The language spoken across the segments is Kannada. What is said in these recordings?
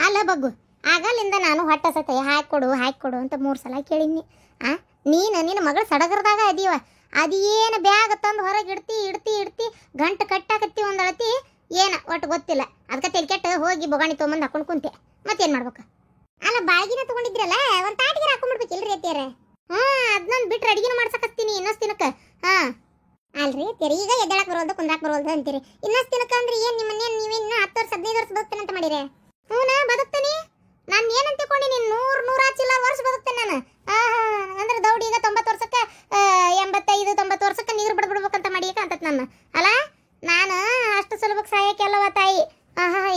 ಅಲ್ಲ ಬಗ್ಗು, ಆಗಲಿಂದ ನಾನು ಹೊಟ್ಟಸತ್ತೆ ಹಾಕೊಡು ಅಂತ 3 ಸಲ ಕೇಳಿನಿ. ನಿನ್ನ ಮಗಳು ಸಡಗರದಾಗ ಅದೀವ, ಅದೇನು ಬ್ಯಾಗ್ ತಂದು ಹೊರಗೆ ಇಡ್ತಿ ಗಂಟು ಕಟ್ಟಾಕತ್ತಿ ಒಂದಳತಿ ಏನ ಒಟ್ಟು ಗೊತ್ತಿಲ್ಲ. ಅದಕ್ಕೆ ತೆಲ್ಕೆಟ್ಟು ಹೋಗಿ ಬೊಗಾಣಿ ತೊಗೊಂಬಂದು ಹಾಕೊಂಡು ಕುಂತೆ. ಮತ್ತೇನು ಮಾಡ್ಬೇಕು? ಅಲ್ಲ ಬಾಳ್ಗಿನ ತೊಗೊಂಡಿದ್ರಲ್ಲ, ಒಂದು ತಾಟಿಗೆ ಹಾಕೊಂಡ್ಬಿಡ್ಬೇಕಿಲ್ರಿ ಅತ್ತಿಯರೇ? ಅದನ್ನೊಂದು ಬಿಟ್ರೆ ಅಡಿಗೆನ ಮಾಡ್ಸಕತ್ತೀನಿ ಇನ್ನೊಂದು ದಿನಕ್ಕೆ. ಅಲ್ರಿ ಅತ್ತಿಯರಿ, ಈಗ ಎದ್ದೇಳಕ್ಕೆ ಬರೋಲ್ದು ಕುಂದ್ರಾಕ್ ಬರೋಲ್ದು ಅಂತೀರಿ. ಇನ್ನೊಂದು ದಿನಕ್ಕೆ ಅಂದ್ರೆ ಏನು ನಿಮ್ಮನ್ನೇ ನೀವಿನ್ನೂ 10 ವರ್ಷ 15 ವರ್ಷ ಬದುಕ್ತೇನೆ ಅಂತ ಮಾಡಿರಿ? ಹ್ಞೂ ಬದುಕ್ತೀನಿ. ನಾನು ಏನಂತ ತಿಳ್ಕೊಂಡು ನೀನು 100 ವರ್ಷ ಬದುಕ್ತೇನೆ ನಾನು. ಅಂದ್ರೆ ದೌಡಿ ಈಗ 90 ವರ್ಷಕ್ಕೆ 85 90 ವರ್ಷಕ್ಕೆ ನೀರು ಬಿಡ್ಬೇಕಂತ ಮಾಡಿಯಕ ಅಂತತ್ ನನ್ನ. ಅಲ್ಲ ನಾನು ಅಷ್ಟು ಸುಲಭಕ್ಕೆ ಸಾಯಕ್ಕೆಲ್ಲವ ತಾಯಿ.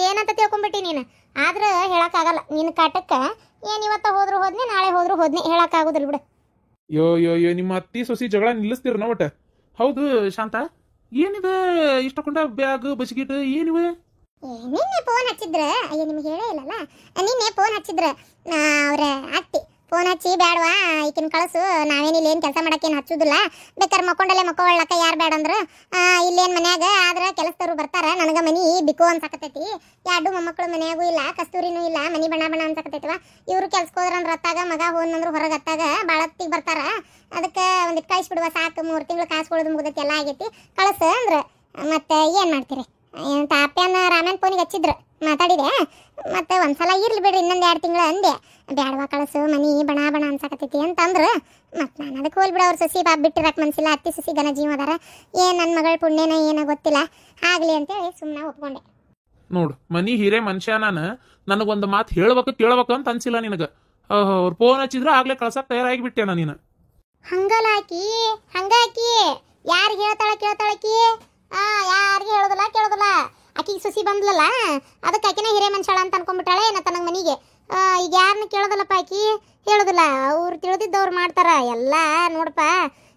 ಏನಂತ ತಿಳ್ಕೊಂಬಿಟ್ಟಿ ನೀನು. ಆದ್ರೆ ಹೇಳಕ್ಕಾಗಲ್ಲ ನಿನ್ನ ಕಾಟಕ್ಕೆ. ಏನು ಇವತ್ತ ಹೋದ್ನಿ ನಾಳೆ ಹೋದ್ನಿ ಹೇಳಕ್ಕಾಗೋದಿಲ್ಲ ಬಿಡು. ಯೋ ನಿಮ್ಮ ಅತ್ತಿ ಸೊಸಿ ಜಗಳ ನಿಲ್ಲಿಸ್ತೀರ ಒಟ್ಟ. ಹೌದು ಶಾಂತ, ಏನಿದೆ ಇಷ್ಟಕೊಂಡ ಬ್ಯಾಗ್ ಬಸ್ಕಿಟ್ ಏನಿವೆ? ನಿನ್ನೆ ಫೋನ್ ಹಚ್ಚಿದ್ರ, ಅಯ್ಯೋ ನಿಮ್ಗೆ ಹೇಳೇ ಇಲ್ಲಲ್ಲ. ನಿನ್ನೆ ಫೋನ್ ಹಚ್ಚಿದ್ರ ಅವ್ರ ಅತ್ತಿ. ಫೋನ್ ಹಚ್ಚಿ ಬ್ಯಾಡವಾ ಈಕಿನ ಕಳಿಸು, ನಾವೇನಿಲ್ಲ ಏನು ಕೆಲಸ ಮಾಡಕ್ಕೇನು ಹಚ್ಚುದಿಲ್ಲ, ಬೇಕಾದ್ರೆ ಮಕ್ಕೊಳ್ಳಕ್ಕ ಯಾರು ಬೇಡ ಅಂದ್ರೆ ಇಲ್ಲೇನು ಮನ್ಯಾಗ ಆದ್ರೆ ಕೆಲಸದವ್ರು ಬರ್ತಾರ, ನನಗೆ ಮನಿ ಬಿಕು ಅನ್ಸಕತೈತಿ. 2 ಮೊಮ್ಮಕ್ಕಳು ಮನ್ಯಾಗೂ ಇಲ್ಲ, ಕಸ್ತೂರಿನೂ ಇಲ್ಲ, ಮನಿ ಬಣ ಅನ್ಸಕತೈತಿವ. ಇವರು ಕೆಲ್ಸಕ್ಕೆ ಹೋದ್ರಂದ್ರೆ ಅತ್ತಾಗ, ಮಗ ಹೋದ್ನಂದ್ರು ಹೊರಗೆ ಅತ್ತಾಗ ಬಾಳತ್ತಿಗೆ ಬರ್ತಾರ. ಅದಕ್ಕೆ ಒಂದಿಟ್ಟು ಕಳಿಸ್ಬಿಡುವ ಸಾಕು, 3 ತಿಂಗಳು ಕಾಸ್ಕೊಳ್ಳೋದು ಮುಗ್ದೈತಿ, ಎಲ್ಲ ಆಗೈತಿ, ಕಳಿಸ ಅಂದ್ರೆ. ಮತ್ತೆ ಏನು ಮಾಡ್ತೀರಿ? ತಾಪ್ಯಾನ ರಾಮನ್ ಫೋನಿಗೆ ಹಚ್ಚಿದ್ರು, ಮಾತಾಡಿದೆ. ಮತ್ತೆ ಒಂದ್ಸಲ ಇರ್ಲಿ ಬಿಡ್ರಿ ಇನ್ನೊಂದು 2 ತಿಂಗಳು ಅಂದೆ. ಬ್ಯಾಡವಾ ಕಳಿಸು, ಮನಿ ಬಣ ಅನ್ಸಕತೈತಿ ಅಂತಂದ್ರು. ಮತ್ತು ನಾನು ಅದಕ್ಕೆ ಹೋಲ್ಬಿಡ, ಅವ್ರ ಸೊಸಿ ಬಿಟ್ಟಿರಕ್ಕೆ ಮನ್ಸಿಲ್ಲ, ಅತ್ತಿ ಸೊಸಿ ಗನ ಜೀವ ಅದಾರ, ಏನು ನನ್ನ ಮಗಳ ಪುಣ್ಯನ ಏನೋ ಗೊತ್ತಿಲ್ಲ, ಆಗಲಿ ಅಂತೇಳಿ ಸುಮ್ಮನೆ ಒಪ್ಕೊಂಡೆ. ನೋಡು ಮನಿ ಹಿರೇ ಮನುಷ್ಯ ನಾನು, ನನಗೊಂದು ಮಾತು ಕೇಳ್ಬೇಕು ಅಂತ ಅನ್ಸಿಲ್ಲ ನಿನಗೆ. ಅವ್ರು ಫೋನ್ ಹಚ್ಚಿದ್ರೆ ಆಗ್ಲೇ ಕಳ್ಸಕ್ಕೆ ತಯಾರಾಗಿ ಬಿಟ್ಟೆನ ನೀನು. ಹಂಗಾಕಿ ಯಾರಿಗೆ ಕೇಳ್ತಾಳಕಿ? ಯಾರಿಗೆ ಕೇಳೋದಿಲ್ಲ. ಆಕಿಗೆ ಸೊಸಿ ಬಂದ್ಲಲ್ಲ, ಅದಕ್ಕೆ ಆಕಿನ ಹಿರೇ ಮನುಷ್ಯಳ ಅಂತ ಅನ್ಕೊಂಡ್ಬಿಟ್ಟಾಳೆ ಏನ ತನಗೆ ಮನಿಗೆ. ಈಗ ಯಾರನ್ನ ಕೇಳೋದಲ್ಲಪ್ಪ, ಆಕಿ ಹೇಳೋದಿಲ್ಲ. ಅವ್ರು ತಿಳಿದಿದ್ದವ್ರು ಮಾಡ್ತಾರ ಎಲ್ಲ. ನೋಡಪ್ಪ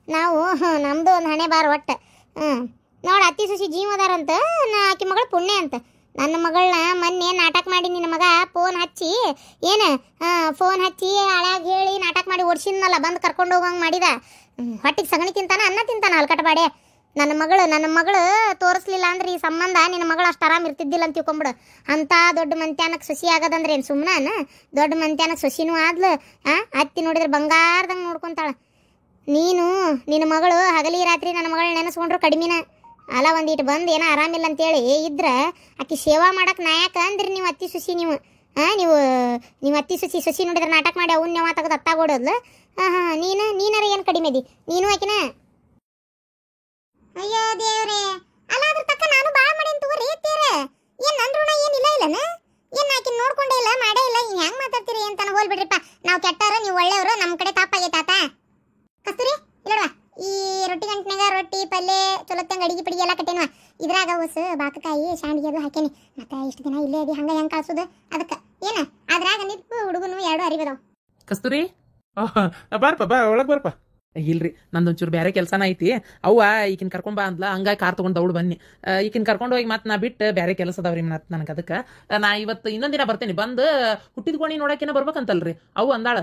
ನಾವು ನಮ್ದು ಒಂದು ಹಣೆ ಬಾರ ಒಟ್ಟು. ನೋಡು ಅತ್ತಿ ಸೊಸಿ ಜೀವದಾರಂತ, ಆಕಿ ಮಗಳು ಪುಣ್ಯ ಅಂತ. ನನ್ನ ಮಗಳನ್ನ ಮೊನ್ನೆ ನಾಟಕ ಮಾಡಿ ನಿನ್ನ ಮಗ ಫೋನ್ ಹಚ್ಚಿ ಹಳ್ಯಾಗ ಹೇಳಿ ನಾಟಕ ಮಾಡಿ ಓಡಿಸಿದ್ನಲ್ಲ, ಬಂದು ಕರ್ಕೊಂಡು ಹೋಗಂಗೆ ಮಾಡಿದ. ಹೊಟ್ಟಿಗೆ ಸಗಣಿ ತಿಂತಾನ, ಅನ್ನ ತಿಂತಾನ ಅಲ್ಕಟಬಾಡೆ. ನನ್ನ ಮಗಳು ತೋರಿಸ್ಲಿಲ್ಲ ಅಂದ್ರೆ ಈ ಸಂಬಂಧ ನಿನ್ನ ಮಗಳು ಅಷ್ಟು ಆರಾಮ್ ಇರ್ತಿದ್ದಿಲ್ಲ ಅಂತ ತಿಳ್ಕೊಂಬಿಡು. ಅಂತ ದೊಡ್ಡ ಮಂತ್ಯಾನಕ್ಕೆ ಸೊಸಿ ಆಗೋದಂದ್ರೆ ಏನು ಸುಮ್ಮನೆ? ದೊಡ್ಡ ಮಂತ್ಯಾನಕ್ಕೆ ಸೊಸಿನೂ ಆದ್ಲು. ಅತ್ತಿ ನೋಡಿದ್ರೆ ಬಂಗಾರದಂಗೆ ನೋಡ್ಕೊಂತಾಳ. ನಿನ್ನ ಮಗಳು ಹಗಲಿ ರಾತ್ರಿ ನನ್ನ ಮಗಳು ನೆನೆಸ್ಕೊಂಡ್ರು ಕಡಿಮೆನ ಅಲ್ಲ. ಒಂದಿಟ್ಟು ಬಂದು ಏನೋ ಆರಾಮಿಲ್ಲ ಅಂತೇಳಿ ಇದ್ರೆ ಆಕಿ ಸೇವಾ ಮಾಡಕ್ಕೆ ನಾಯಕ ಅಂದ್ರಿ ನೀವು ಅತ್ತಿ ಸೊಸಿ. ನೀವು ಅತ್ತಿ ಸೊಸಿ ನೋಡಿದ್ರೆ ನಾಟಕ ಮಾಡಿ ಅವನ್ನ ಯಾವ ತೆಗೆದು ಅತ್ತಾಗೋಡೋದ್ಲು. ನೀನಾರ ಏನು ಕಡಿಮೆ ಅದಿ ನೀನು ಆಕಿನ? ಅಯ್ಯೋ ದೇವ್ರೆ, ಅಲ್ಲ ಅದ್ರ ತಕ್ಕ ನಾನು ಭಾಳ ಮಾಡೇನು ತಗೋರಿ ಅತ್ತೀರ. ಏನು ನನ್ನ ಋಣ ಏನಿಲ್ಲ ಇಲ್ಲನ? ಏನು ಆಕಿನ ನೋಡ್ಕೊಂಡೇ ಇಲ್ಲ ಮಾಡೇ ಇಲ್ಲ, ಇನ್ನು ಹೆಂಗೆ ಮಾತಾಡ್ತೀರಿ ಅಂತಾನೆ ಹೋಲ್ಬಿಡ್ರಿಪ್ಪ. ನಾವು ಕೆಟ್ಟವ್ರು, ನೀವು ಒಳ್ಳೆಯವರು, ನಮ್ಮ ಕಡೆ ತಪ್ಪಾಗೈತೆ ಆತ. ಕಸ್ತೂರಿ ಇಲ್ಲವಾ, ಈ ರೊಟ್ಟಿ ಗಂಟನಾಗ ರೊಟ್ಟಿ ಪಲ್ಯ ಚಲೋತ್ತಂಗೆ ಅಡಿಗೆ ಪಡಿಗೆ ಎಲ್ಲ ಕಟ್ಟೇನುವ. ಇದ್ರಾಗ ಹೊಸ ಬಾಕಕಾಯಿ ಶಾಂಡಿಗೆ ಅದು ಹಾಕೇನಿ. ಮತ್ತೆ ಇಷ್ಟು ದಿನ ಇಲ್ಲೇ ಅದಿ, ಹಂಗೆ ಹೆಂಗೆ ಕಳ್ಸೋದು? ಅದಕ್ಕೆ ಏನು ಅದ್ರಾಗ ನಿಪ್ಪು ಹುಡುಗನು 2 ಅರಿಬದಾವ. ಕಸ್ತೂರಿ ಬಾರಪ್ಪ, ಒಳಗೆ ಬಾರಪ್ಪ. ಇಲ್ರಿ ನಂದೊಂಚೂರು ಬೇರೆ ಕೆಲಸನ ಐತಿ. ಅವ್ವ ಈಕಿನ ಕರ್ಕೊಂಬಾ ಅಂದ್ಲ, ಹಂಗಾಗಿ ಕಾರ್ ತೊಗೊಂಡು ದೌಡ್ ಬನ್ನಿ. ಈಕಿನ ಕರ್ಕೊಂಡು ಹೋಗಿ ಮತ್ತೆ ನಾ ಬಿಟ್ಟು ಬೇರೆ ಕೆಲಸ ಅದಾವ್ರಿ ನನಗೆ. ಅದಕ್ಕೆ ನಾ ಇವತ್ತು ಇನ್ನೊಂದು ದಿನ ಬರ್ತೇನೆ. ಬಂದು ಹುಟ್ಟಿದ ಕೋಣಿ ನೋಡೋಕೆನ ಬರ್ಬೇಕಂತಲ್ರಿ. ಅವು ಅಂದಾಳ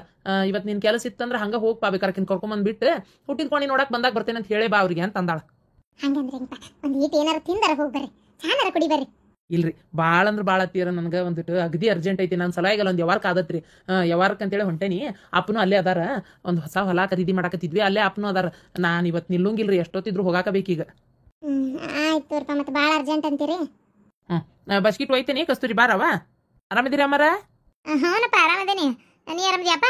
ಇವತ್ತು ನಿನ್ನ ಕೆಲಸ ಇತ್ತಂದ್ರೆ ಹಂಗೆ ಹೋಗ್ಪಾ, ಬೇಕಾರ್ಕಿನ್ ಕರ್ಕೊಂಬಂದ್ಬಿಟ್ಟು ಹುಟ್ಟಿದ ಕೋಣಿ ನೋಡಕ್ಕೆ ಬಂದಾಗ ಬರ್ತೇನೆ ಅಂತ ಹೇಳೇ ಬಾ ಅವ್ರಿಗೆ ಅಂತ ಅಂದಾಳ. ಹಂಗಂದ್ರೆ ಒಂದು ಈಟ್ ಏನಾರು ತಿಂದಾರ ಹೋಗಿ ಬರ್ರಿ, ಚಾನಾರ ಕುಡಿ ಬರ್ರಿ. ಇಲ್ರಿ ಭಾಳ ಅಂದ್ರೆ ಭಾಳ ಅತ್ತೀರ, ನನಗೆ ಒಂದಿಟ್ಟು ಅಗದಿ ಅರ್ಜೆಂಟ್ ಐತಿ. ನನ್ನ ಸಲುವಾಗಿಲ್ಲ ಒಂದು ಯಾವಾರಕ್ಕೆ ಆದತ್ರಿ. ಯಾವಾರಕ್ಕೆ ಅಂತೇಳಿ ಹೊಂಟೇನಿ. ಅಪ್ಪನೂ ಅಲ್ಲೇ ಅದಾರ, ಒಂದು ಹೊಸ ಹೊಲ ಖರೀದಿ ಮಾಡಕತ್ತಿದ್ವಿ, ಅಲ್ಲೇ ಅಪ್ಪನೂ ಅದಾರ. ನಾನು ಇವತ್ತು ನಿಲ್ಲುಂಗಿಲ್ರಿ, ಎಷ್ಟೊತ್ತಿದ್ರು ಹೋಗಾಕಬೇಕೀಗ. ಆಯ್ತು ತೋರ್ಪ, ಮತ್ತೆ ಭಾಳ ಅರ್ಜೆಂಟ್ ಅಂತೀರಿ. ಬಸ್ಕಿಟ್ ಒಯ್ತೇನಿ. ಕಸ್ತೂರಿ ಬಾರವ, ಆರಾಮಿದ್ದೀರಿ ಅಮ್ಮಾರ? ಹ್ಞೂನಪ್ಪ ಆರಾಮದೇನಿ. ನೀ ಆರಾಮದಿಯಪ್ಪ?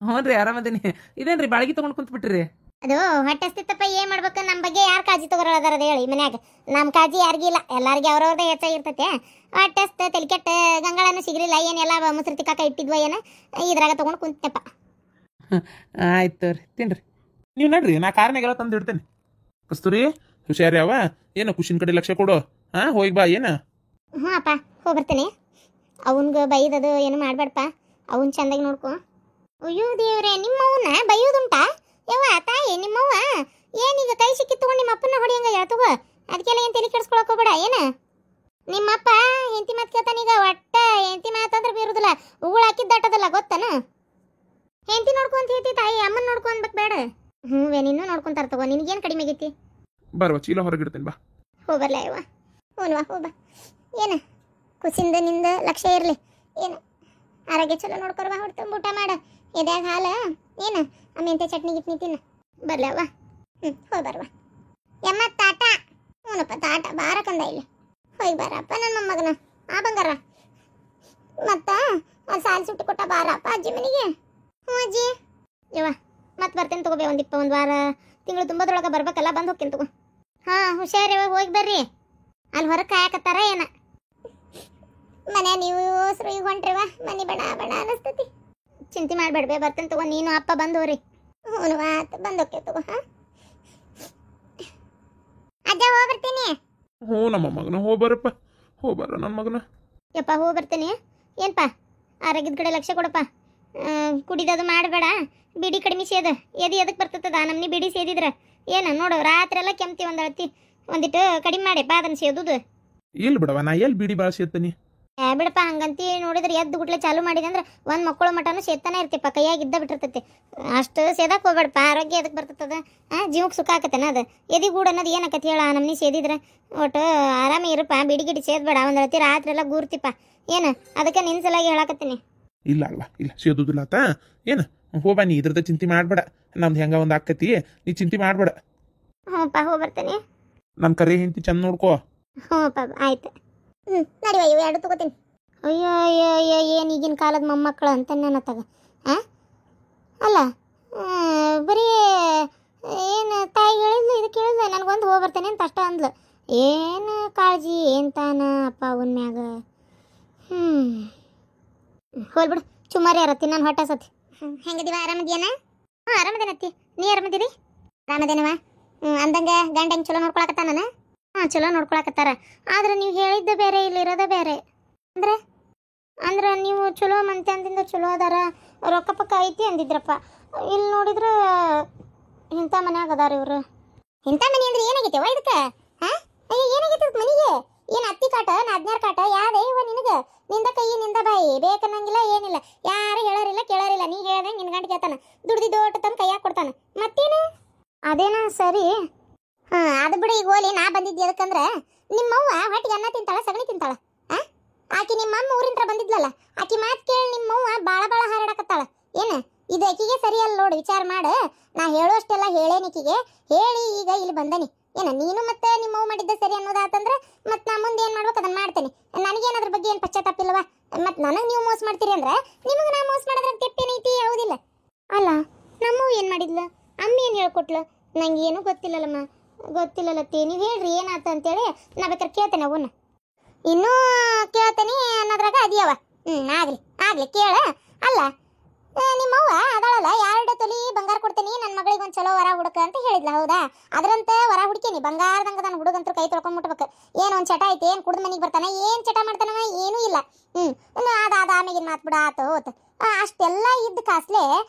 ಹ್ಞೂ ರೀ ಆರಾಮದೇನಿ. ಇದೇನ್ರಿ ಬಾಳ್ಗಿ ತೊಗೊಂಡು ಕುಂತ್ಬಿಟ್ರಿ? ಅದು ಹೊಟ್ಟೆ ಹಸ್ತಿತ್ತಪ್ಪ, ಏನು ಮಾಡ್ಬೇಕು? ನಮ್ಮ ಬಗ್ಗೆ ಯಾರು ಕಾಳಜಿ ತಗೋರದಾರದ ಹೇಳಿ ಮನ್ಯಾಗ? ನಮ್ಮ ಕಾಳಜಿ ಯಾರಿಗಿಲ್ಲ, ಎಲ್ಲರಿಗೆ ಅವ್ರವ್ರದೇ ಹೆಚ್ಚಾಗಿರ್ತೈತೆ. ಹೊಟ್ಟೆ ಹಸ್ತ ತೆಲಿಕೆಟ್ಟ ಗಂಗಳನ್ನು ಸಿಗಲಿಲ್ಲ, ಏನೆಲ್ಲ ಮೊಸರು ತಿಕ್ಕಾಕ ಇಟ್ಟಿದ್ವ ಏನ, ಇದ್ರಾಗ ತೊಗೊಂಡು ಕುಂತಪ್ಪ. ಆಯ್ತು ರೀ, ತಿನ್ರಿ ನೀವು ನಡ್ರಿ, ನಾ ಕಾರ್ನಾಗೆಲ್ಲ ತಂದು ಇಡ್ತೇನೆ. ಕಸ್ತೂರಿ ಹುಷಾರಿ ಅವ, ಏನು ಖುಷಿನ ಕಡೆ ಲಕ್ಷ್ಯ ಕೊಡು. ಹೋಗಿ ಬಾ. ಏನು? ಹ್ಞೂ ಅಪ್ಪ ಹೋಗಿ ಬರ್ತೇನೆ. ಅವನ್ಗೆ ಬೈದದು ಏನು ಮಾಡಬೇಡಪ್ಪ, ಅವನ್ ಚಂದಾಗಿ ನೋಡ್ಕೊ. ಅಯ್ಯೋ ದೇವ್ರೆ, ನಿಮ್ಮವನ್ನ ಬೈಯೋದುಂಟಾ? ಯವ್ವ ತಾಯಿ, ನಿಮ್ಮವ್ವ ಏನೀಗ ಕೈ ಸಿಕ್ಕಿ ತಗೊಂಡು ನಿಮ್ಮ ಅಪ್ಪನ ಹೊಡಿಯಂಗ ಹೇಳ್ತವ. ಅದಕ್ಕೆಲ್ಲ ಏನು ತಲೆ ಕೆಡಿಸ್ಕೊಳಕ್ ಹೋಗ್ಬೇಡ. ಏನು ನಿಮ್ಮಪ್ಪ ಹೆಂಡತಿ ಮಾತು ಕೇಳ್ತಾನೀಗ? ಒಟ್ಟ ಹೆಂಡತಿ ಮಾತಂದ್ರೆ ಬೀರುದಿಲ್ಲ, ಉಗುಳು ಹಾಕಿದ್ದಾಟದಲ್ಲ ಗೊತ್ತನ? ಹೆಂಡತಿ ನೋಡ್ಕೊಂತ ಹೇಳ್ತಿ ತಾಯಿ, ಅಮ್ಮನ ನೋಡ್ಕೊಂಡ್ಬೇಕು ಬೇಡ? ನಿನ್ನೂ ನೋಡ್ಕೊಂತಾರ ತಗೋ, ನಿನಗೇನು ಕಡಿಮೆ ಆಗೈತಿ? ಬರವ, ಚೀಲ ಹೊರಗಿಡ್ತೇನೆ ಬಾ. ಹೋಗ್ಬರ್ಲ ಯವ್ವ. ಹ್ಞೂನ್ವಾ ಹೋಗ್ಬಾ. ಏನು ಖುಷಿಯಿಂದ ನಿಂದ ಲಕ್ಷ್ಯ ಇರಲಿ. ಏನು ಆರೋಗ್ಯ ಚಲೋ ನೋಡ್ಕೊರ್ವ ಹೊಟ್ಟೆ ಊಟ ಮಾಡ ಎದ್ಯಾಗ ಹಾಲ ಏನು ಮೆಂತೆ ಚಟ್ನಿ ಗಿಟ್ನಿ ತಿನ್ನ ಬರ್ಲವ್ವ ಹೋಗಿ ಬರ್ವ ಯಮ್ಮ ತಾಟ ಹ್ಞೂನಪ್ಪ ತಾಟ ಬಾರಕಂದ ಇಲ್ಲಿ ಹೋಗಿ ಬಾರಪ್ಪ ನನ್ನ ಮೊಮ್ಮಗನ ಆ ಬಂಗಾರ ಮತ್ತ ಸಾಲಿ ಸುಟ್ಟಿ ಕೊಟ್ಟ ಬಾರಪ್ಪ ಅಜ್ಜಿ ಮನೆಗೆ ಹ್ಞೂ ಅಜ್ಜಿ ಯವ್ವ ಮತ್ತೆ ಬರ್ತೇನೆ ತಗೋಬೇ ಒಂದು ವಾರ ತಿಂಗಳು ತುಂಬದ್ರೊಳಗೆ ಬರ್ಬೇಕಲ್ಲ ಬಂದು ಹೋಗ್ತೀನಿ ತಗೋ ಹಾಂ ಹುಷಾರವ ಹೋಗಿ ಬರ್ರಿ ಅಲ್ಲಿ ಹೊರಗೆ ಕಾಯಕತ್ತಾರ ಏನ ಮನೆ ನೀವು ಈಗ ಹೊಂಟ್ರಿವ ಮನೆ ಬಣ ಬಣ ಅನಿಸ್ತತಿ ಚಿಂತೆ ಮಾಡಬೇಡ್ಬೇ ಬರ್ತೇನೆ ತಗೋ ನೀನು ಅಪ್ಪ ಬಂದೋರಿ ಹ್ಞೂ ಆತು ಬಂದೋಕೆ ತಗೋ ಹಾಂ ಅಜ್ಜ ಹೋಗ್ಬರ್ತೀನಿ ಹ್ಞೂ ನಮ್ಮ ಮಗನ ಹೋಗ್ಬರಪ್ಪ ಹೋಗ್ಬಾರ ನನ್ನ ಮಗನ ಯಪ್ಪ ಹೋಗ್ಬರ್ತೀನಿ ಏನಪ್ಪ ಆರೋಗ್ಯದ ಕಡೆ ಲಕ್ಷ್ಯ ಕೊಡಪ್ಪ ಕುಡಿದದು ಮಾಡಬೇಡ ಬಿಡಿ ಕಡಿಮೆ ಸೇದ ಎದಕ್ಕೆ ಬರ್ತದ ನಮ್ನಿ ಬಿಡಿ ಸೇದಿದ್ರೆ ಏನು ನೋಡು ರಾತ್ರಿ ಎಲ್ಲ ಕೆಮ್ತಿ ಒಂದಿಟ್ಟು ಕಡಿಮೆ ಮಾಡಿಪ್ಪ ಅದನ್ನ ಸೇದುದು ಎಲ್ಲಿ ಬಿಡವ ನಾ ಎಲ್ಲಿ ಬಿಡಿ ಭಾಳ ಸೇರ್ತೀನಿ ಬಿಡಪ್ಪ ಹಂಗಂತಿ ನೋಡಿದ್ರೆ ಎದ್ದು ಗುಟ್ಲೆ ಚಾಲು ಮಾಡಿದೆ ಅಂದ್ರೆ ಒಂದು ಮಕ್ಕಳು ಮಟನು ಸೇತಾನೆ ಇರ್ತಿಪ್ಪ ಕೈಯಾಗಿ ಇದ್ದ ಬಿಟ್ಟಿರ್ತೈತಿ ಅಷ್ಟು ಸೇದಕ್ಕೆ ಹೋಗ್ಬೇಡಪ್ಪ ಆರೋಗ್ಯ ಎದಕ್ಕೆ ಬರ್ತದ ಜೀವಕ್ಕೆ ಸುಖ ಆಕತ್ತೇನ ಅದು ಎದಿಗೂಡು ಅನ್ನೋದು ಏನಾಕತಿ ಹೇಳ ನಮ್ನಿ ಸೇದಿದ್ರೆ ಒಟ್ಟು ಆರಾಮಿ ಇರಪ್ಪ ಬಿಡಿ ಗಿಡಿ ಸೇದ್ಬೇಡ ಒಂದು ಹೇಳ್ತಿ ರಾತ್ರಿ ಎಲ್ಲ ಗೂರ್ತಿಪ್ಪ ಏನು ಅದಕ್ಕೆ ನಿನ್ನ ಸಲಾಗಿ ಹೇಳಾಕತ್ತೀನಿ ಇಲ್ಲ ಅಲ್ವಾ ಇಲ್ಲ ಸೇದುದಿಲ್ಲ ಆತ ಏನು ಹೋಗ್ಬಾ ನೀ ಇದ್ರದ ಚಿಂತೆ ಮಾಡ್ಬೇಡ ನಮ್ದು ಹೆಂಗ ಒಂದು ಆಕತಿ ನೀ ಚಿಂತೆ ಮಾಡ್ಬೇಡ ಹ್ಞೂಪ್ಪ ಹೋಗ್ಬರ್ತೀನಿ ನನ್ನ ಕರೆ ಹಿಂತಿ ಚಂದ ನೋಡ್ಕೋ ಹ್ಞೂಪ್ಪ ಆಯ್ತು ನಡಿವ ಇವು ಎರಡು ತಗೋತೀನಿ ಅಯ್ಯೋ ಅಯ್ಯೋ ಅಯ್ಯೋ ಏನು ಈಗಿನ ಕಾಲದ ಮೊಮ್ಮಕ್ಕಳು ಅಂತ ನನ್ನತ್ತಾಗ ಅಲ್ಲ ಬರೀ ಏನು ತಾಯಿ ಹೇಳಿದ್ಲು ಇದು ಕೇಳಿದ್ಲು ನನಗೊಂದು ಹೋಗ್ಬರ್ತೇನೆ ಅಂತ ಅಷ್ಟ ಅಂದ್ಲು ಏನು ಕಾಳಜಿ ಏನು ತಾನ ಅಪ್ಪ ಅವನ ಮ್ಯಾಗ ಹೋಲ್ಬಿಡು ಚುಮ್ಮಾರಿ ಅರತ್ತಿ ನಾನು ಹೊಟ್ಟೆ ಸತಿ ಹೆಂಗದಿವ ಆರಾಮದಿಯನ ಹ್ಞೂ ಆರಾಮದೇನತ್ತಿ ನೀ ಆರಾಮದಿರಿ ಆರಾಮದೇನವ ಅಂದಂಗೆ ಗಂಡ ಹೆಂಗೆ ಚಲೋ ನೋಡ್ಕೊಳಕತ್ತಾನ ಹಾಂ ಚಲೋ ನೋಡ್ಕೊಳಕತ್ತಾರ ಆದ್ರೆ ನೀವು ಹೇಳಿದ್ದ ಬೇರೆ ಇಲ್ಲಿರೋದ ಬೇರೆ ಅಂದ್ರೆ ನೀವು ಚಲೋ ಮಂತೆ ಅಂದಿಂದ ಚಲೋ ಅದಾರ ರೊಕ್ಕ ಪಕ್ಕ ಐತಿ ಅಂದಿದ್ರಪ್ಪ ಇಲ್ಲಿ ನೋಡಿದ್ರೆ ಇಂಥ ಮನ್ಯಾಗ ಅದಾರ ಇವರು ಇಂಥ ಮನೆ ಅಂದ್ರೆ ಏನಾಗೈತೆ ಇದಕ್ಕೆ ಹಾಂ ಅಯ್ಯ ಏನಾಗೈತೆ ಮನೆಗೆ ಏನು ಅತ್ತಿ ಕಾಟ ನಾದ್ನ್ಯಾರ ಕಾಟ ಯಾವ್ದೇ ಇವ ನಿನಗೆ ನಿಂದ ಕೈ ನಿಂದ ಬಾಯಿ ಬೇಕನ್ನಂಗಿಲ್ಲ ಏನಿಲ್ಲ ಯಾರು ಹೇಳೋರಿಲ್ಲ ಕೇಳೋರಿಲ್ಲ ನೀ ಹೇಳ್ದಂಗೆ ನಿನ್ನ ಗಂಟೆ ಕೇಳ್ತಾನ ದುಡ್ದಿದ್ದೋಟ ತಂದು ಕೈಯಾಗ ಕೊಡ್ತಾನೆ ಮತ್ತೇನು ಅದೇನಾ ಸರಿ ಹಾಂ ಅದು ಬಿಡು ಈಗ ಹೋಲಿ ನಾ ಬಂದಿದ್ದೆ ಅದಕ್ಕಂದ್ರೆ ನಿಮ್ಮವ್ವ ಹೊಟ್ಟಿಗೆ ಅನ್ನ ತಿಂತಾಳ ಸಗಣಿ ತಿಂತಾಳ ಆಕಿ ನಿಮ್ಮಮ್ಮ ಊರಿಂತ್ರ ಬಂದಿದ್ಲಲ್ಲ ಆಕಿ ಮಾತು ಕೇಳಿ ನಿಮ್ಮವ್ವ ಭಾಳ ಹಾರಾಡಕತ್ತಾಳ ಏನು ಇದು ಆಕಿಗೆ ಸರಿ ಅಲ್ಲ ನೋಡಿ ವಿಚಾರ ಮಾಡು ನಾ ಹೇಳುವಷ್ಟೆಲ್ಲ ಹೇಳೇನಿಕಿಗೆ ಹೇಳಿ ಈಗ ಇಲ್ಲಿ ಬಂದನಿ ಏನ ನೀನು ಮತ್ತೆ ನಿಮ್ಮವ್ವ ಮಾಡಿದ್ದ ಸರಿ ಅನ್ನೋದಾತಂದ್ರೆ ಮತ್ತೆ ನಾ ಮುಂದೆ ಏನು ಮಾಡ್ಬೇಕು ಅದನ್ನ ಮಾಡ್ತೇನೆ ನನಗೇನದ್ರ ಬಗ್ಗೆ ಏನು ಪಶ್ಚಾತ್ತಾಪಿಲ್ವಾ ಮತ್ತೆ ನನಗೆ ನೀವು ಮೋಸ ಮಾಡ್ತೀರಿ ಅಂದ್ರೆ ನಿಮಗೆ ನಾ ಮೋಸ ಮಾಡಿದ್ರೆ ತೆಪ್ಪೇನೈತಿ ಹೌದಿಲ್ಲ ಅಲ್ಲ ನಮ್ಮವ್ವ ಏನು ಮಾಡಿದ್ಲು ಅಮ್ಮ ಏನು ಹೇಳ್ಕೊಟ್ಲು ನಂಗೆ ಏನೂ ಗೊತ್ತಿಲ್ಲಲ್ಲತ್ತಿ ನೀವು ಹೇಳ್ರಿ ಏನಾತ ಅಂತೇಳಿ ನಾ ಬೇಕಾದ್ರೆ ಕೇಳ್ತೇನೆ ಅವನ್ನ ಇನ್ನೂ ಕೇಳ್ತೇನೆ ಅನ್ನೋದ್ರಾಗ ಅದಿಯವ ಆಗ್ಲಿ ಕೇಳ ಅಲ್ಲ ನಿಮ್ಮವ್ವ ಅದಳಲ್ಲ 2 ತೊಲಿ ಬಂಗಾರ ಕೊಡ್ತೇನೆ ನನ್ನ ಮಗಳಿಗೆ ಒಂದು ಚಲೋ ವರ ಹುಡುಕ ಅಂತ ಹೇಳಿದ್ಲ ಹೌದಾ ಅದರಂತೆ ವರ ಹುಡುಕೇನಿ ಬಂಗಾರದಂಗ ನನ್ನ ಹುಡುಗಂತರು ಕೈ ತೊಳ್ಕೊಂಡ್ಬಿಟ್ಬೇಕು ಏನು ಒಂದು ಚಟ ಐತೆ ಏನು ಕುಡ್ದು ಮನೆಗೆ ಬರ್ತಾನೆ ಏನು ಚಟ ಮಾಡ್ತಾನವ ಏನೂ ಇಲ್ಲ ಅದಾದ ಆಮೇಗಿನ ಮಾತು ಬಿಡ ಆತು ಹೋತು ಅಷ್ಟೆಲ್ಲ ಇದ್ದ ಕಾಸ್ಲೆ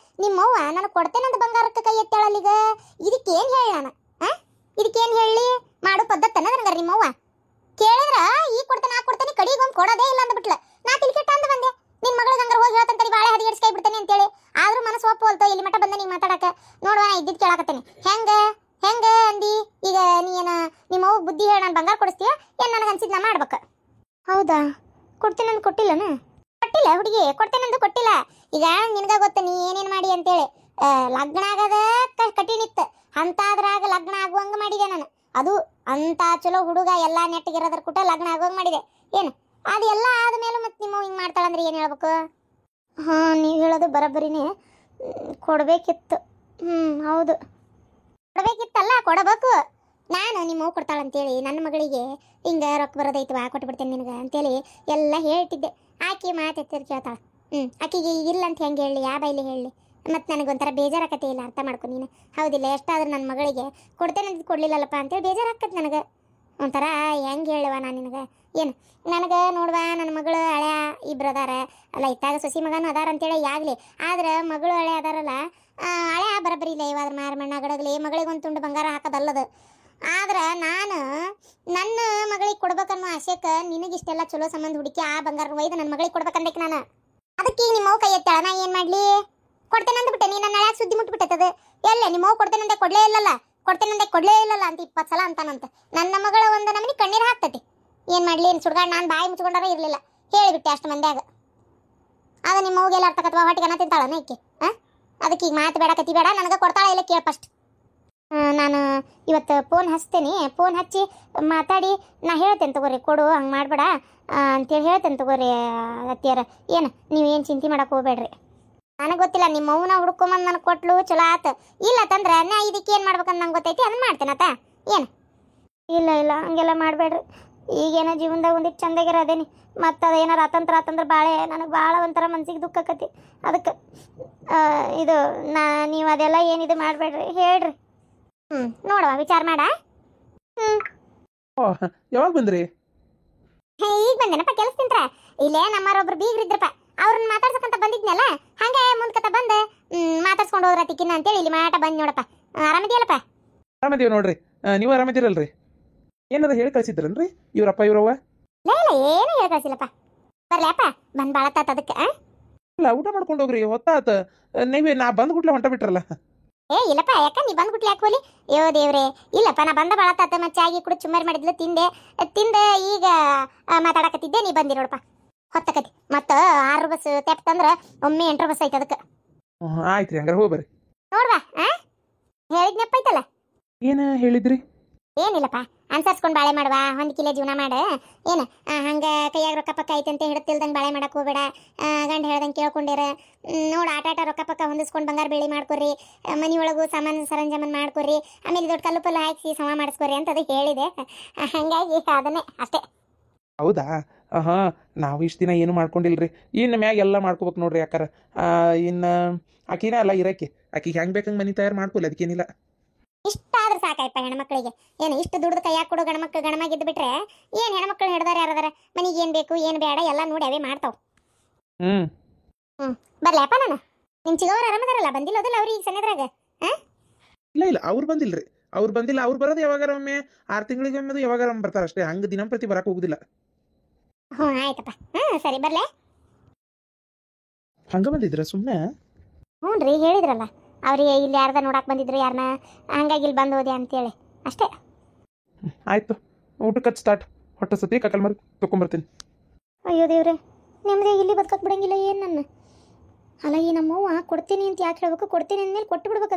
ನಿಮ್ಮವ್ವ ನನಗೆ ಕೊಡ್ತೇನಂತ ಬಂಗಾರಕ್ಕೆ ಕೈ ಎತ್ತಾಳಲ್ಲೀಗ ಇದಕ್ಕೇನು ಹೇಳಿ ನಾನು ಇದಕ್ಕೇನು ಹೇಳಿ ಮಾಡು ಪದ್ಧತಿ ನನಗೆ ನಿಮ್ಮವ್ವ ಕೇಳಿದ್ರ ಈಗ ಕೊಡ್ತೇನೆ ಆ ಕೊಡ್ತೇನೆ ಕಡಿಗೊಂದು ಕೊಡೋದೇ ಇಲ್ಲ ಅಂದ್ಬಿಟ್ಲ ನಾ ತಿಳ್ಕೆಟ್ಟ ಅಂತ ಬಂದೆ ನಿನ್ನ ಮಗಳಿಗೆ ಹಂಗಾರ ಹೋಗಿ ಹೇಳ್ತಂತರಿ ಬಾಳೆ ಹದಿಗೆಡ್ಸ್ಕೈ ಬಿಡ್ತೇನೆ ಅಂತೇಳಿ ಆದ್ರೂ ಮನಸ್ಸು ಒಪ್ಪುವಲ್ತು ಇಲ್ಲಿ ಮಟ್ಟ ಬಂದ ನೀನು ಮಾತಾಡಕ್ಕೆ ನೋಡುವ ಇದ್ದಿದ್ದು ಕೇಳಾಕತ್ತೇನೆ ಹೆಂಗ ಅಂದಿ ಈಗ ನೀನು ನಿಮ್ಮವ್ವ ಬುದ್ಧಿ ಹೇಳಿ ನಾನು ಬಂಗಾರ ಕೊಡಿಸ್ತೀಯ ಏನು ನನಗೆ ಅನ್ಸಿದ್ ನಾ ಮಾಡ್ಬೇಕು ಹೌದಾ ಕೊಡ್ತೇನಂದು ಕೊಟ್ಟಿಲ್ಲನ ಕೊಟ್ಟಿಲ್ಲ ಹುಡುಗಿ ಕೊಡ್ತೇನಂದು ಕೊಟ್ಟಿಲ್ಲ ಈಗ ನಿನಗ ಗೊತ್ತ ನೀ ಏನೇನು ಮಾಡಿ ಅಂತೇಳಿ ಲಗ್ನ ಆಗದ ಕಠಿಣಿತ್ತು ಅಂತಾದ್ರಾಗ ಲಗ್ನ ಆಗುವಂಗೆ ಮಾಡಿದೆ ನಾನು ಅದು ಅಂತ ಚಲೋ ಹುಡುಗ ಎಲ್ಲ ನೆಟ್ಟಿಗಿರೋದ್ರ ಕೂಟ ಲಗ್ನ ಆಗುವಂಗೆ ಮಾಡಿದೆ ಏನು ಅದು ಎಲ್ಲ ಆದಮೇಲೆ ಮತ್ತೆ ನಿಮ್ಮ ಹಿಂಗೆ ಮಾಡ್ತಾಳಂದ್ರೆ ಏನು ಹೇಳ್ಬೇಕು ಹಾಂ ನೀವು ಹೇಳೋದು ಬರೋಬ್ಬರಿನೇ ಕೊಡಬೇಕಿತ್ತು ಹೌದು ಕೊಡಬೇಕಿತ್ತಲ್ಲ ಕೊಡಬೇಕು ನಾನು ನಿಮ್ಮವ್ವ ಕೊಡ್ತಾಳಂತೇಳಿ ನನ್ನ ಮಗಳಿಗೆ ಹಿಂಗೆ ರೊಕ್ಕ ಬರೋದೈತವಾ ಕೊಟ್ಬಿಡ್ತೇನೆ ನಿನಗೆ ಅಂತೇಳಿ ಎಲ್ಲ ಹೇಳ್ತಿದ್ದೆ ಆಕಿ ಮಾತೆತ್ತಿರ್ ಕೇಳ್ತಾಳೆ ಆಕಿಗೆ ಇಲ್ಲ ಅಂತ ಹೆಂಗೆ ಹೇಳಿ ಯಾವ ಬೈಲಿ ಹೇಳಿ ಮತ್ತು ನನಗೊಂಥರ ಬೇಜಾರಾಕತ್ತೆ ಇಲ್ಲ ಅರ್ಥ ಮಾಡ್ಕೊ ನೀನು ಹೌದಿಲ್ಲ ಎಷ್ಟಾದ್ರೂ ನನ್ನ ಮಗಳಿಗೆ ಕೊಡ್ತೇನೆ ಕೊಡಲಿಲ್ಲಲ್ಲಪ್ಪ ಅಂತೇಳಿ ಬೇಜಾರಾಕತ್ತೆ ನನಗೆ ಒಂಥರ ಹೆಂಗೆ ಹೇಳುವ ನಾನು ನಿನಗೆ ಏನು ನನಗೆ ನೋಡುವ ನನ್ನ ಮಗಳು ಹಳೆಯ ಇಬ್ರು ಅದಾರ ಅಲ್ಲ ಇತ್ತಾಗ ಸೊಸಿ ಮಗನೂ ಅದಾರ ಅಂತೇಳಿ ಆಗಲಿ ಆದ್ರೆ ಮಗಳು ಹಳೆ ಅದಾರಲ್ಲ ಹಳೆಯ ಬರಬರಿ ಇಲ್ಲ ಇವಾದ್ರ ಮಾರಮಣ್ಣ ಗಡಗಲಿ ಮಗಳಿಗೊಂದು ತುಂಡು ಬಂಗಾರ ಹಾಕೋದಲ್ಲದು ಆದ್ರೆ ನಾನು ನನ್ನ ಮಗಳಿಗೆ ಕೊಡ್ಬೇಕನ್ನೋ ಆಶೆಕ್ಕೆ ನಿನಗಿಷ್ಟೆಲ್ಲ ಚಲೋ ಸಂಬಂಧ ಹುಡುಕಿ ಆ ಬಂಗಾರ ಒಯ್ದು ನನ್ನ ಮಗಳಿಗೆ ಕೊಡ್ಬೇಕಂದಕ್ಕೆ ನಾನು ಅದಕ್ಕೆ ನಿಮ್ಮವ್ವ ಕೈ ಎತ್ತಾಳ ನಾ ಏನು ಮಾಡಲಿ ಕೊಡ್ತೇನಂದ್ಬಿಟ್ಟೆ ನೀನು ನನ್ನ ಯಾಕೆ ಸುದ್ದಿ ಮುಟ್ಬಿಟ್ಟೈತದ ಎಲ್ಲೇ ನಿಮ್ಮವ್ವ ಕೊಡ್ತೇನಂದೆ ಕೊಡಲೇ ಇಲ್ಲಲ್ಲ ಅಂತ 20 ಸಲ ಅಂತಾನಂತ ನನ್ನ ಮಗಳ ಒಂದು ನಮನಿ ಕಣ್ಣೀರು ಹಾಕ್ತತಿ ಏನು ಮಾಡಲಿ ಏನು ಸುಡ್ಗಾಡ್ ನಾನು ಬಾಯಿ ಮುಚ್ಕೊಂಡಾರ ಇರಲಿಲ್ಲ ಹೇಳಿಬಿಟ್ಟೆ ಅಷ್ಟು ಮಂದ್ಯಾಗ ಆಗ ನಿಮ್ಮ ಅವ್ಗೆಲ್ಲ ಅರ್ಥಕತ್ವ ಹೊಟ್ಟಿಗೆ ಅನ್ನ ತಿಂತಾಳನ ಈಕೆ ಅದಕ್ಕೆ ಈಗ ಮಾತು ಬೇಡ ಕತಿ ಬೇಡ ನನಗೆ ಕೊಡ್ತಾಳ ಇಲ್ಲ ಕೇಳ ಫಸ್ಟ್. ನಾನು ಇವತ್ತು ಫೋನ್ ಹಚ್ತೇನೆ, ಫೋನ್ ಹಚ್ಚಿ ಮಾತಾಡಿ ನಾ ಹೇಳ್ತೇನೆ ತಗೋರಿ, ಕೊಡು ಹಂಗೆ ಮಾಡಬೇಡ ಅಂತೇಳಿ ಹೇಳ್ತೇನೆ ತಗೋರಿ ಅತ್ತಿಯರ. ಏನು ನೀವೇನು ಚಿಂತೆ ಮಾಡಕ್ಕೆ ಹೋಗ್ಬೇಡ್ರಿ. ನನಗೆ ಗೊತ್ತಿಲ್ಲ ನಿಮ್ಮ ಮೌನ ಹುಡ್ಕೊಂಬಂದು ನನಗೆ ಕೊಟ್ಲು ಚಲೋ ಆತು. ಇಲ್ಲ ತಂದ್ರೆ ನಾ ಇದಕ್ಕೆ ಏನು ಮಾಡ್ಬೇಕಂತ ನಂಗೆ ಗೊತ್ತೈತಿ, ಅದನ್ನ ಮಾಡ್ತೇನತ್ತ. ಏನು ಇಲ್ಲ ಇಲ್ಲ ಹಂಗೆಲ್ಲ ಮಾಡಬೇಡ್ರಿ. ಈಗೇನೋ ಜೀವನದಾಗ ಒಂದಿಟ್ಟು ಚಂದಾಗಿರೋದೇನಿ, ಮತ್ತು ಅದೇನಾರು ಆತಂತ್ರ ಭಾಳ ನನಗೆ ಭಾಳ ಒಂಥರ ಮನ್ಸಿಗೆ ದುಃಖ ಆಕತಿ. ಅದಕ್ಕೆ ಇದು ನೀವು ಅದೆಲ್ಲ ಏನಿದು ಮಾಡಬೇಡ್ರಿ ಹೇಳ್ರಿ. ನೋಡುವ ವಿಚಾರ ಮಾಡ. ಯಾವಾಗ ಬಂದ್ರಿ? ಈಗ ಬಂದೇನಪ್ಪ ಕೆಲಸ ತಿಂತ್ರ. ಇಲ್ಲೇ ನಮ್ಮರೊಬ್ರು ಬೀಗ್ರಿದ್ರಪ್ಪ, ಅವ್ರನ್ನ ಮಾತಾಡ್ಸಕ್ಕಂತ ಬಂದಿದ್ನಲ್ಲ, ಹಂಗೆ ಮುಂದ್ಕತ ಬಂದು ಮಾತಾಡ್ಸ್ಕೊಂಡು ಹೋದ್ರತಿಕ್ಕಿನ ಅಂತೇಳಿ ಇಲ್ಲಿ ಮಾಟ ಬಂದ್ ನೋಡಪ್ಪ. ಆರಾಮಿದೆಯಲ್ಲಪ್ಪ? ಆರಾಮಿದೀವಿ ನೋಡ್ರಿ. ನೀವು ಆರಾಮಿದ್ದೀರಲ್ರಿ? ಏನಾರ ಹೇಳಿ ಕಳ್ಸಿದ್ರನ್ರಿ ಇವ್ರಪ್ಪ ಇವ್ರವ್ವ? ಇಲ್ಲ ಇಲ್ಲ ಏನು ಹೇಳಿ ಕಳ್ಸಿಲ್ಲಪ್ಪ. ಬರ್ಲಪ್ಪ ಬಂದ್ ಬಾಳತ್ತಾತ ಅದಕ್ಕೆ. ಇಲ್ಲ ಊಟ ಮಾಡ್ಕೊಂಡು ಹೋಗ್ರಿ, ಹೊತ್ತಾತ. ನೀವೇ ನಾ ಬಂದ್ ಗುಟ್ಲೆ ಹೊಂಟ ಬಿಟ್ರಲ್ಲ. ಇಲ್ಲಪ್ಪ ಯಾಕ ನೀ ಬಂದ್ಬಿಟ್ಲಿ ಯಾಕೆ ಹೋಲಿ? ಅಯ್ಯೋ ದೇವ್ರೆ, ಇಲ್ಲಪ್ಪ ನಾ ಬಂದ ಬಾಳತ್ತಾತ. ಮತ್ತೆ ಚಾಗಿ ಕೂಡ ಚುಮ್ಮರಿ ಮಾಡಿದ್ಲು, ತಿಂದೆ ಈಗ ಮಾತಾಡಕತ್ತಿದ್ದೆ, ನೀ ಬಂದಿ ನೋಡಪ್ಪ. ಹೊತ್ತಕತಿ ಮತ್ತು 6 ಬಸ್ ತೆಪ್ತಂದ್ರೆ ಒಮ್ಮೆ 8 ಬಸ್ ಐತೆ ಅದಕ್ಕೆ. ಆಯ್ತ್ರಿ, ಹಂಗಾರೆ ಹೋಗ್ಬರ್ರಿ. ನೋಡ್ವಾ ಹೇಳಿದ್ನಪ್ಪ ಐತಲ್ಲ. ಏನು ಹೇಳಿದ್ರಿ? ಏನಿಲ್ಲಪ್ಪ, ಅನ್ಸರ್ಸ್ಕೊಂಡು ಬಾಳೆ ಮಾಡುವ, ಹೊಂದಿಕಿಲೆ ಜೀವನ ಮಾಡ. ಏನು ಹಂಗೆ ಕೈಯಾಗ ರೊಕ್ಕ ಪಕ್ಕ ಐತೆ ಅಂತ ಹಿಡಿತಿಲ್ದಂಗೆ ಬಾಳೆ ಮಾಡಕ್ಕೆ ಹೋಗ್ಬೇಡ. ಗಂಡ ಹೇಳ್ದಂಗೆ ಕೇಳ್ಕೊಂಡಿರ. ನೋಡು ಆಟ ರೊಕ್ಕ ಪಕ್ಕ ಹೊಂದಿಸ್ಕೊಂಡು ಬಂಗಾರ ಬೆಳಿ ಮಾಡ್ಕೊರಿ, ಮನೆಯೊಳಗೂ ಸಾಮಾನು ಸರಂಜಾಮನ್ ಮಾಡ್ಕೊರಿ, ಆಮೇಲೆ ದೊಡ್ಡ ಕಲ್ಲು ಪಲ್ಲು ಹಾಕಿ ಸಮ ಮಾಡಿಸ್ಕೊರಿ ಅಂತ ಅದು ಹೇಳಿದೆ. ಹಾಗಾಗಿ ಅದನ್ನೇ ಅಷ್ಟೇ. ಹೌದಾ? ಹಾಂ, ನಾವು ಇಷ್ಟು ದಿನ ಏನು ಮಾಡ್ಕೊಂಡಿಲ್ರಿ. ಇನ್ನು ಮ್ಯಾಗ ಎಲ್ಲ ಮಾಡ್ಕೋಬೇಕು ನೋಡ್ರಿ. ಯಾಕಾರ ಇನ್ನು ಆಕಿನ ಅಲ್ಲ ಇರಕ್ಕೆ, ಆಕಿಗೆ ಹೆಂಗೆ ಬೇಕಂಗೆ ಮನೆ ತಯಾರು ಮಾಡ್ಕೊಲ್ಲ, ಅದಕ್ಕೇನಿಲ್ಲ. ಇಷ್ಟಾದ್ರೂ ಸಾಕಾಯಪ್ಪ ಹೆಣ್ಮಕ್ಳಿಗೆ. ಏನು ಇಷ್ಟು ದುಡ್ದು ಕೈಯಾಗ ಕೊಡು ಗಣಮಾಗಿದ್ದು ಬಿಟ್ರೆ ಏನು ಹೆಣ್ಮಕ್ಳು ಹಿಡ್ದಾರ ಯಾರದಾರ? ಮನೆಗೆ ಏನು ಬೇಕು ಏನು ಬೇಡ ಎಲ್ಲ ನೋಡಿ ಅವೇ ಮಾಡ್ತಾವ. ಬರ್ಲಪ್ಪ ನಾನು. ನಿಮ್ಮ ಚಿಗವ್ರು ಆರಾಮದಾರಲ್ಲ? ಬಂದಿಲ್ಲ ಅದಲ್ಲ ಅವ್ರು ಈಗ ಸಣ್ಣದ್ರಾಗ? ಇಲ್ಲ ಅವ್ರು ಬಂದಿಲ್ರಿ. ಅವ್ರು ಬಂದಿಲ್ಲ. ಅವ್ರು ಬರೋದು ಯಾವಾಗಾರ ಒಮ್ಮೆ 6 ತಿಂಗಳಿಗೊಮ್ಮೆ ಯಾವಾಗಾರ ಒಮ್ಮೆ ಬರ್ತಾರೆ ಅಷ್ಟೇ. ಹಂಗೆ ದಿನಂಪ್ರತಿ ಬರಕ್ಕೆ ಹೋಗುದಿಲ್ಲ. ಆಯ್ತಪ್ಪ. ಸರಿ ಬರ್ಲೆ. ಹಂಗೆ ಬಂದಿದ್ರ ಸುಮ್ಮನೆ? ಹ್ಞೂ ರೀ, ಹೇಳಿದ್ರಲ್ಲ ಅವ್ರಿಗೆ ಇಲ್ಲಿ ಯಾರ್ದ ನೋಡಕ್ಕೆ ಬಂದಿದ್ರು ಯಾರನ್ನ, ಹಂಗಾಗಿ ಇಲ್ಲಿ ಬಂದು ಹೋದೆ ಅಂತೇಳಿ ಅಷ್ಟೇ. ಆಯ್ತು, ಊಟಕ್ಕೆ ಸ್ಟಾರ್ಟ್. ಹೊಟ್ಟೆ ಸತಿ ಕಕಲ್ ಮರಿ ತೊಗೊಂಬರ್ತೀನಿ. ಅಯ್ಯೋ ದೇವ್ರೆ, ನಿಮ್ಮದೇ ಇಲ್ಲಿ ಬದುಕಕ್ಕೆ ಬಿಡಂಗಿಲ್ಲ ಏನು ನನ್ನ. ಅಲ್ಲ ಈ ನಮ್ಮವ್ವ ಕೊಡ್ತೀನಿ ಅಂತ ಯಾಕೆ ಹೇಳ್ಬೇಕು? ಕೊಡ್ತೀನಿ ಅಂದಮೇಲೆ ಕೊಟ್ಟು ಬಿಡ್ಬೇಕು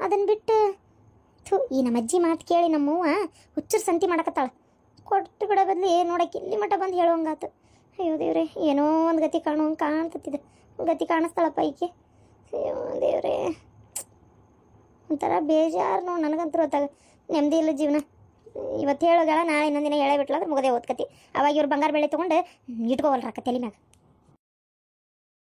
ಅದನ್ನು ಬಿಟ್ಟು. ಈ ನಮ್ಮ ಅಜ್ಜಿ ಮಾತು ಕೇಳಿ ನಮ್ಮವ್ವ ಹುಚ್ಚರು ಸಂತಿ ಮಾಡಕತ್ತಾಳ. ಕೊಟ್ಟು ಬಿಡೋ ಬದಲು ನೋಡಕ್ಕೆ ಇಲ್ಲಿ ಮಟ್ಟ ಬಂದು ಹೇಳುವಂಗಾತು. ಅಯ್ಯೋ ದೇವ್ರೆ, ಏನೋ ಒಂದು ಗತಿ ಕಾಣ್ತತ್ತಿದೆ. ಗತಿ ಕಾಣಿಸ್ತಾಳಪ್ಪ ಈಕೆ. ಅಯ್ಯೋ ದೇವ್ರೆ, ಒಂಥರ ಬೇಜಾರು ನೋಡಿ ನನಗಂತೂ ಹೊತ್ತಾಗ ನೆಮ್ಮದಿ ಇಲ್ಲ ಜೀವನ. ಇವತ್ತು ಹೇಳೋಗಳ ನಾಳೆ ಇನ್ನೊಂದಿನ ಹೇಳೇ ಬಿಟ್ಲ ಅಂದ್ರೆ ಮುಗದೆ ಓದ್ಕತಿ. ಅವಾಗ ಇವ್ರು ಬಂಗಾರ ಬೆಳೆ ತೊಗೊಂಡು ಇಟ್ಕೋವಲ್ರಕ್ಕ ತಲೆ ಮ್ಯಾಗ.